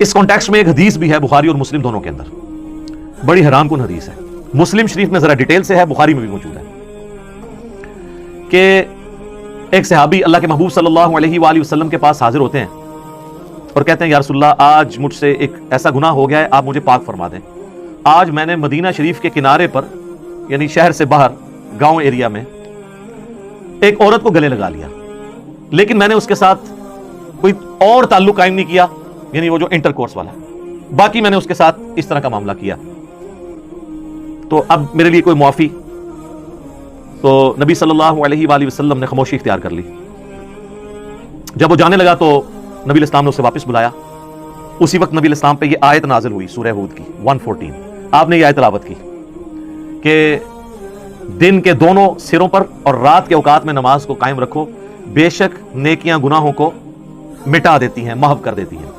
اس context میں ایک حدیث بھی ہے بخاری اور مسلم دونوں کے اندر، بڑی حیران کن حدیث ہے، مسلم شریف میں ذرا ڈیٹیل سے ہے، بخاری میں بھی موجود ہے، کہ ایک صحابی اللہ کے محبوب صلی اللہ علیہ وآلہ وسلم کے پاس حاضر ہوتے ہیں اور کہتے ہیں یا رسول اللہ آج مجھ سے ایک ایسا گناہ ہو گیا ہے، آپ مجھے پاک فرما دیں۔ آج میں نے مدینہ شریف کے کنارے پر یعنی شہر سے باہر گاؤں ایریا میں ایک عورت کو گلے لگا لیا، لیکن میں نے اس کے ساتھ کوئی اور تعلق قائم نہیں کیا، یعنی وہ جو انٹر کورس والا، باقی میں نے اس کے ساتھ اس طرح کا معاملہ کیا، تو اب میرے لیے کوئی معافی؟ تو نبی صلی اللہ علیہ وآلہ وسلم نے خاموشی اختیار کر لی۔ جب وہ جانے لگا تو نبی علیہ السلام نے اسے واپس بلایا۔ اسی وقت نبی علیہ السلام پہ یہ آیت نازل ہوئی سورہ ہود کی 114۔ آپ نے یہ آیت تلاوت کی کہ دن کے دونوں سروں پر اور رات کے اوقات میں نماز کو قائم رکھو، بے شک نیکیاں گناہوں کو مٹا دیتی ہیں، محو کر دیتی ہیں۔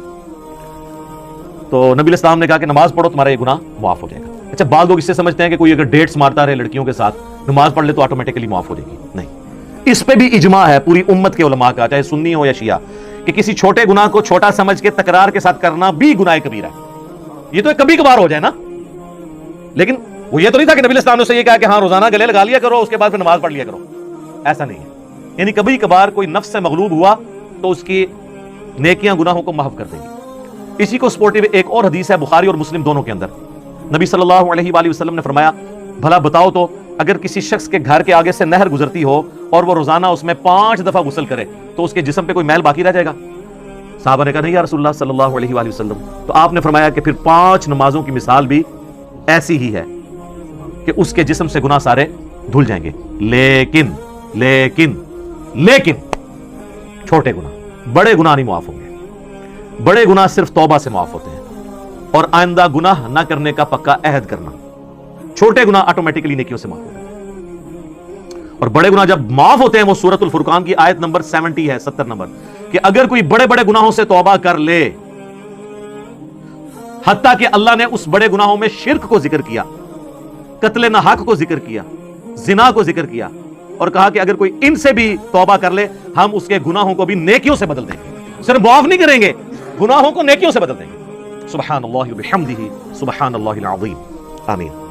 تو نبی علیہ السلام نے کہا کہ نماز پڑھو، تمہارا یہ گناہ معاف ہو جائے گا۔ اچھا، بعض لوگ اس سے سمجھتے ہیں کہ کوئی اگر ڈیٹس مارتا رہے لڑکیوں کے ساتھ، نماز پڑھ لے تو آٹومیٹکلی معاف ہو جائے گی، نہیں، اس پہ بھی اجماع ہے پوری امت کے علماء کا، چاہے سنی ہو یا شیعہ، کہ کسی چھوٹے گناہ کو چھوٹا سمجھ کے تکرار کے ساتھ کرنا بھی گناہ کبیرہ ہے۔ یہ تو کبھی کبھار ہو جائے نا، لیکن وہ یہ تو نہیں تھا کہ نبی علیہ السلام نے اسے یہ کہا کہ ہاں روزانہ گلے لگا لیا کرو، اس کے بعد پھر نماز پڑھ لیا کرو، ایسا نہیں ہے۔ یعنی کبھی کبھار کوئی نفس سے مغلوب ہوا تو اس کی نیکیاں گناہوں کو محو کر دیں گی۔ اسی کو سپورٹیو ایک اور حدیث ہے بخاری اور مسلم دونوں کے اندر، نبی صلی اللہ علیہ وآلہ وسلم نے فرمایا بھلا بتاؤ تو اگر کسی شخص کے گھر کے آگے سے نہر گزرتی ہو اور وہ روزانہ اس میں 5 دفعہ غسل کرے تو اس کے جسم پہ کوئی میل باقی رہ جائے گا؟ صحابہ نے کہا نہیں یا رسول اللہ صلی اللہ علیہ وآلہ وسلم۔ تو آپ نے فرمایا کہ پھر 5 نمازوں کی مثال بھی ایسی ہی ہے کہ اس کے جسم سے گناہ سارے دھل جائیں گے، لیکن لیکن لیکن چھوٹے گناہ، بڑے گناہ نہیں معاف ہوں گے۔ بڑے گناہ صرف توبہ سے معاف ہوتے ہیں اور آئندہ گناہ نہ کرنے کا پکا عہد کرنا، چھوٹے گناہ آٹومیٹکلی نیکیوں سے معاف ہوتے ہیں۔ اور بڑے گناہ جب معاف ہوتے ہیں وہ سورۃ الفرقان کی آیت نمبر 70 ہے، 70 نمبر، کہ اگر کوئی بڑے بڑے گناہوں سے توبہ کر لے، حتیٰ کہ اللہ نے اس بڑے گناہوں میں شرک کو ذکر کیا، قتل نہ حق کو ذکر کیا، زنا کو ذکر کیا، اور کہا کہ اگر کوئی ان سے بھی توبہ کر لے ہم اس کے گناہوں کو بھی نیکیوں سے بدل دیں گے، صرف معاف نہیں کریں گے، گناہوں کو نیکیوں سے بدل دیں گے۔ سبحان اللہ وبحمدہ، سبحان اللہ العظیم، آمین۔